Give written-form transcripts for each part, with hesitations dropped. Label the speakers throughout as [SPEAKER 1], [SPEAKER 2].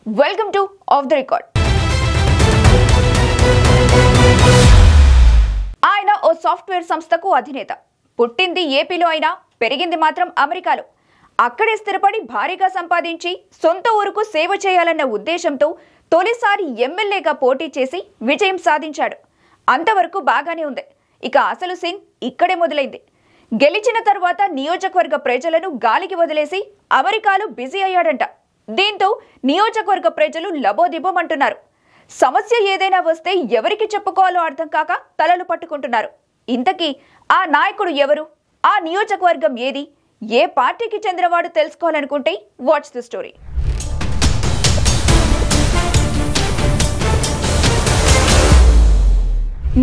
[SPEAKER 1] Welcome to of the record. ఆయన ఓ software సంస్థకు అధినేత. పుట్టింది ఏపీలో అయినా పెరిగింది మాత్రం అమెరికాలో. అక్కడే స్థిరపడి భారీగా సంపాదించి సొంత ఊరుకు సేవ చేయాలన్న ఉద్దేశంతో తొలిసారి ఎమ్మెల్యేగా పోటీ చేసి విజయం సాధించాడు. అంతవరకు బాగానే ఉంది. ఇక అసలు సీన్ ఇక్కడే మొదలైంది. గెలిచిన తర్వాత నియోజకవర్గ ప్రజలను గాలికి వదిలేసి అమెరికాలో బిజీ అయ్యాడంట. దీంతో నియోజకవర్గ ప్రజలు లబోదిబోమంటున్నారు. సమస్య ఏదైనా వస్తే ఎవరికి చెప్పుకోవాలో అర్థం కాక తలలు పట్టుకుంటున్నారు. ఇంతకీ ఆ నాయకుడు ఎవరు? ఆ నియోజకవర్గం ఏది? ఏ పార్టీకి చెందినవాడు? తెలుసుకోవాలనుకుంటే వాచ్ ది స్టోరీ.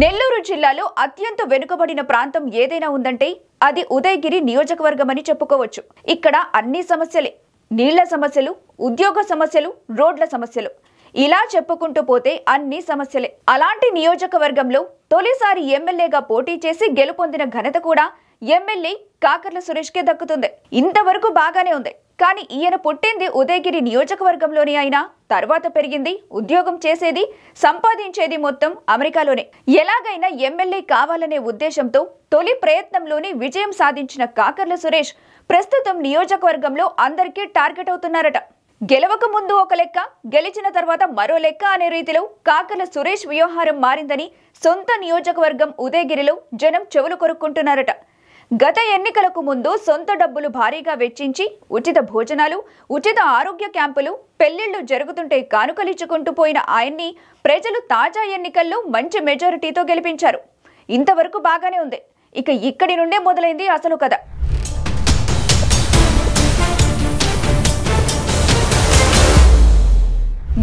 [SPEAKER 1] నెల్లూరు జిల్లాలో అత్యంత వెనుకబడిన ప్రాంతం ఏదైనా ఉందంటే అది ఉదయగిరి నియోజకవర్గం అని చెప్పుకోవచ్చు. ఇక్కడ అన్ని సమస్యలే. నీళ్ల సమస్యలు, ఉద్యోగ సమస్యలు, రోడ్ల సమస్యలు, ఇలా చెప్పుకుంటూ పోతే అన్ని సమస్యలే. అలాంటి నియోజకవర్గంలో తొలిసారి ఎమ్మెల్యేగా పోటీ చేసి గెలుపొందిన ఘనత కూడా ఎమ్మెల్యే కాకర్ల సురేష్కే దక్కుతుంది. ఇంతవరకు బాగానే ఉంది. కానీ ఈయన పుట్టింది ఉదయగిరి నియోజకవర్గంలోనే అయినా తర్వాత పెరిగింది, ఉద్యోగం చేసేది, సంపాదించేది మొత్తం అమెరికాలోనే. ఎలాగైనా ఎమ్మెల్యే కావాలనే ఉద్దేశంతో తొలి ప్రయత్నంలోనే విజయం సాధించిన కాకర్ల సురేష్ ప్రస్తుతం నియోజకవర్గంలో అందరికీ టార్గెట్ అవుతున్నారట. గెలవక ముందు ఒక లెక్క, గెలిచిన తర్వాత మరో లెక్క అనే రీతిలో కాకర్ల సురేష్ వ్యవహారం మారిందని సొంత నియోజకవర్గం ఉదయగిరిలో జనం చెవులు కొరుక్కుంటున్నారట. గత ఎన్నికలకు ముందు సొంత డబ్బులు భారీగా వెచ్చించి ఉచిత భోజనాలు, ఉచిత ఆరోగ్య క్యాంపులు, పెళ్లిళ్లు జరుగుతుంటే కానుకలిచ్చుకుంటూ పోయిన ఆయన్ని ప్రజలు తాజా ఎన్నికల్లో మంచి మెజారిటీతో గెలిపించారు. ఇంతవరకు బాగానే ఉంది. ఇక ఇక్కడి నుండే మొదలైంది అసలు కథ.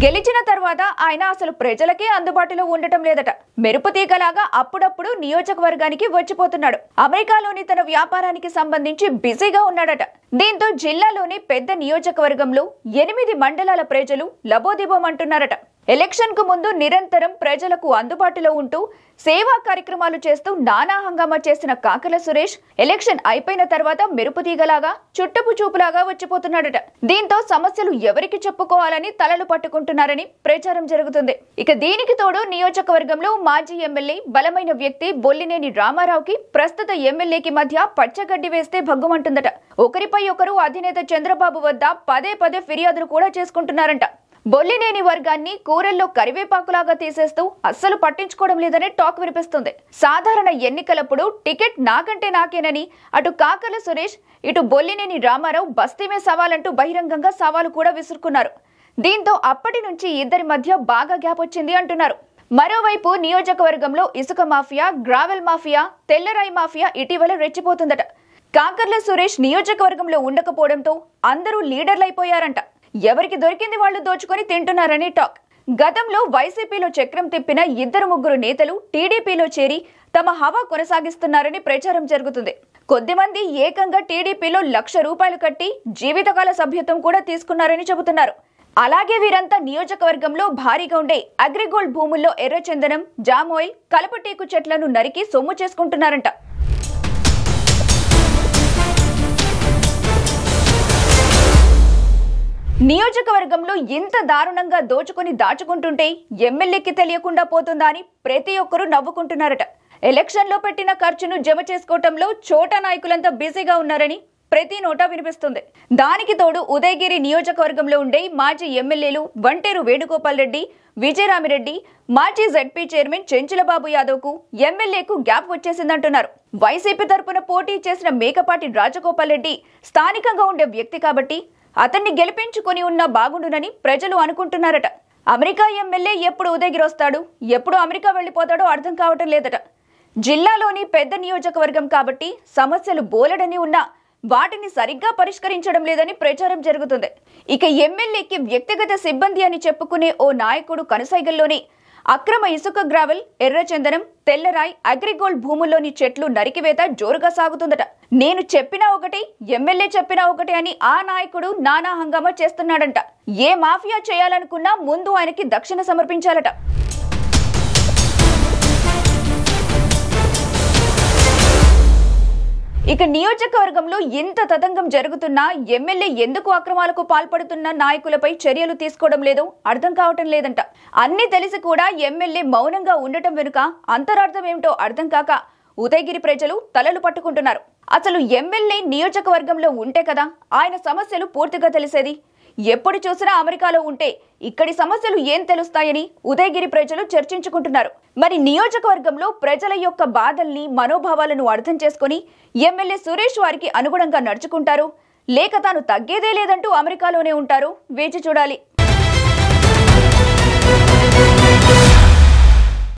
[SPEAKER 1] గెలిచిన తర్వాత ఆయన అసలు ప్రజలకే అందుబాటులో ఉండటం లేదట. మెరుపు తీగలాగా అప్పుడప్పుడు నియోజకవర్గానికి వచ్చిపోతున్నాడు. అమెరికాలోని తన వ్యాపారానికి సంబంధించి బిజీగా ఉన్నాడట. దీంతో జిల్లాలోని పెద్ద నియోజకవర్గంలో 8 మండలాల ప్రజలు లబోదిబోమంటున్నారట. ఎలక్షన్ కు ముందు నిరంతరం ప్రజలకు అందుబాటులో ఉంటూ సేవా కార్యక్రమాలు చేస్తూ నానా హంగామా చేసిన కాకర్ల సురేష్ ఎలక్షన్ అయిపోయిన తర్వాత మెరుపు తీగలాగా చుట్టపు చూపులాగా వచ్చిపోతున్నాడట. దీంతో సమస్యలు ఎవరికి చెప్పుకోవాలని తలలు పట్టుకుంటున్నారని ప్రచారం జరుగుతుంది. ఇక దీనికి తోడు నియోజకవర్గంలో మాజీ ఎమ్మెల్యే, బలమైన వ్యక్తి బొల్లినేని రామారావుకి ప్రస్తుత ఎమ్మెల్యేకి మధ్య పచ్చగడ్డి వేస్తే భగ్గుమంటుందట. ఒకరిపై ఒకరు అధినేత చంద్రబాబు వద్ద పదే పదే ఫిర్యాదులు కూడా చేసుకుంటున్నారంట. బొల్లినేని వర్గాన్ని కూరల్లో కరివేపాకులాగా తీసేస్తూ అస్సలు పట్టించుకోవడం లేదనే టాక్ వినిపిస్తుంది. సాధారణ ఎన్నికలప్పుడు టికెట్ నాకంటే నాకేనని అటు కాకర్ల సురేష్, ఇటు బొల్లినేని రామారావు బస్తీమే సవాలంటూ బహిరంగంగా సవాలు కూడా విసురుకున్నారు. దీంతో అప్పటి నుంచి ఇద్దరి మధ్య బాగా గ్యాప్ వచ్చింది అంటున్నారు. మరోవైపు నియోజకవర్గంలో ఇసుక మాఫియా, గ్రావెల్ మాఫియా, తెల్లరాయి మాఫియా ఇటీవల రెచ్చిపోతుందట. కాకర్ల సురేష్ నియోజకవర్గంలో ఉండకపోవడంతో అందరూ లీడర్లైపోయారంట. ఎవరికి దొరికింది వాళ్ళు దోచుకొని తింటున్నారని టాక్. గతంలో వైసీపీలో చక్రం తిప్పిన 2-3 నేతలు టీడీపీలో చేరి తమ హవా కొనసాగిస్తున్నారని ప్రచారం జరుగుతుంది. కొద్దిమంది ఏకంగా టీడీపీలో ₹1,00,000 కట్టి జీవితకాల సభ్యత్వం కూడా తీసుకున్నారని చెబుతున్నారు. అలాగే వీరంతా నియోజకవర్గంలో భారీగా ఉండే అగ్రిగోల్డ్ భూముల్లో ఎర్రచందనం, జామాయిల్, కలపటేకు చెట్లను నరికి సొమ్ము చేసుకుంటున్నారంట. నియోజకవర్గంలో ఇంత దారుణంగా దోచుకుని దాచుకుంటుంటే ఎమ్మెల్యేకి తెలియకుండా పోతుందా అని ప్రతి ఒక్కరూ నవ్వుకుంటున్నారట. ఎలక్షన్లో పెట్టిన ఖర్చును జమ చేసుకోవటంలో చోటా నాయకులంతా బిజీగా ఉన్నారని ప్రతి నోటా వినిపిస్తుంది. దానికి తోడు ఉదయగిరి నియోజకవర్గంలో ఉండే మాజీ ఎమ్మెల్యేలు వంటేరు వేణుగోపాల్ రెడ్డి, విజయరామిరెడ్డి, మాజీ జెడ్పీ చైర్మన్ చెంచులబాబు యాదవ్ కు ఎమ్మెల్యేకు గ్యాప్ వచ్చేసిందంటున్నారు. వైసీపీ తరపున పోటీ చేసిన మేకపాటి రాజగోపాల్ రెడ్డి స్థానికంగా ఉండే వ్యక్తి కాబట్టి అతన్ని గెలిపించుకొని ఉన్నా బాగుండునని ప్రజలు అనుకుంటున్నారట. అమెరికా ఎమ్మెల్యే ఎప్పుడు ఉదయగిరి వస్తాడు, ఎప్పుడు అమెరికా వెళ్లిపోతాడో అర్థం కావటం లేదట. జిల్లాలోని పెద్ద నియోజకవర్గం కాబట్టి సమస్యలు బోలెడని ఉన్నా వాటిని సరిగ్గా పరిష్కరించడం లేదని ప్రచారం జరుగుతుంది. ఇక ఎమ్మెల్యేకి వ్యక్తిగత సిబ్బంది అని చెప్పుకునే ఓ నాయకుడు కనుసైగల్లోనే అక్రమ ఇసుక, గ్రావెల్, ఎర్రచందనం, తెల్లరాయి, అగ్రిగోల్డ్ భూముల్లోని చెట్లు నరికివేత జోరుగా సాగుతుందట. నేను చెప్పినా ఒకటి, ఎమ్మెల్యే చెప్పినా ఒకటి అని ఆ నాయకుడు నానా హంగామా చేస్తున్నాడంట. ఏ మాఫియా చేయాలనుకున్నా ముందు ఆయనకి దక్షిణ సమర్పించాలట. ఇక నియోజకవర్గంలో ఇంత తతంగం జరుగుతున్నా ఎమ్మెల్యే ఎందుకు అక్రమాలకు పాల్పడుతున్న నాయకులపై చర్యలు తీసుకోవడం లేదో అర్థం కావటం లేదంట. అన్ని తెలిసి కూడా ఎమ్మెల్యే మౌనంగా ఉండటం వెనుక అంతరార్థం ఏమిటో అర్థం కాక ఉదయగిరి ప్రజలు తలలు పట్టుకుంటున్నారు. అసలు ఎమ్మెల్యే నియోజకవర్గంలో ఉంటే కదా ఆయన సమస్యలు పూర్తిగా తెలిసేది. ఎప్పుడు చూసినా అమెరికాలో ఉంటే ఇక్కడి సమస్యలు ఏం తెలుస్తాయని ఉదయగిరి ప్రజలు చర్చించుకుంటున్నారు. మరి నియోజకవర్గంలో ప్రజల యొక్క బాధల్ని, మనోభావాలను అర్థం చేసుకుని ఎమ్మెల్యే సురేష్ వారికి అనుగుణంగా నడుచుకుంటారు, లేక తాను తగ్గేదే లేదంటూ అమెరికాలోనే ఉంటారు, వేచి చూడాలి.